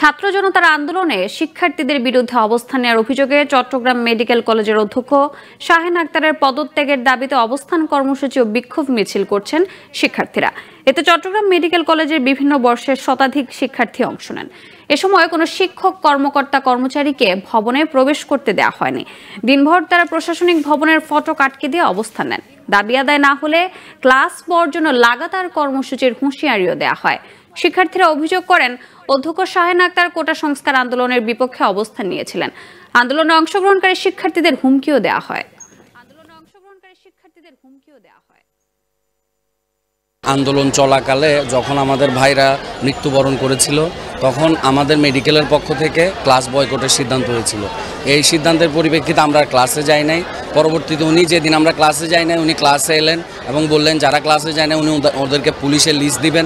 ছাত্র জনতার আন্দোলনে শিক্ষার্থীদের বিরুদ্ধে অবস্থান নেওয়ার অভিযোগে চট্টগ্রাম মেডিকেল কলেজের অধ্যক্ষ শাহেন আক্তারের পদত্যাগের দাবিতে অবস্থান কর্মসূচি ও বিক্ষোভ মিছিল করছেন শিক্ষার্থীরা। এতে চট্টগ্রাম মেডিকেল কলেজের বিভিন্ন বর্ষের শতাধিক শিক্ষার্থী অংশ নেন। এ সময় কোনো শিক্ষক কর্মকর্তা কর্মচারীকে ভবনে প্রবেশ করতে দেওয়া হয়নি। দিনভর তারা প্রশাসনিক ভবনের ফটক আটকে দিয়ে অবস্থান নেন। দাবি আদায় না হলে ক্লাস বর্জন ও লাগাতার কর্মসূচির হুঁশিয়ারিও দেওয়া হয়। শিক্ষার্থীরা অভিযোগ করেন, অধ্যক্ষ শাহেন আক্তার কোটা সংস্কার আন্দোলনের বিপক্ষে অবস্থান নিয়েছিলেন। আন্দোলনে অংশগ্রহণকারী শিক্ষার্থীদের হুমকিও দেওয়া হয়। আন্দোলন চলাকালে যখন আমাদের ভাইরা মৃত্যুবরণ করেছিল, তখন আমাদের মেডিকেলের পক্ষ থেকে ক্লাস বয়কটের সিদ্ধান্ত হয়েছিল। এই সিদ্ধান্তের পরিপ্রেক্ষিতে আমরা ক্লাসে যাই নাই। পরবর্তীতে উনি যেদিন আমরা ক্লাসে যাই নাই, উনি ক্লাসে এলেন এবং বললেন যারা ক্লাসে যায় না উনি ওদেরকে পুলিশের লিস্ট দিবেন।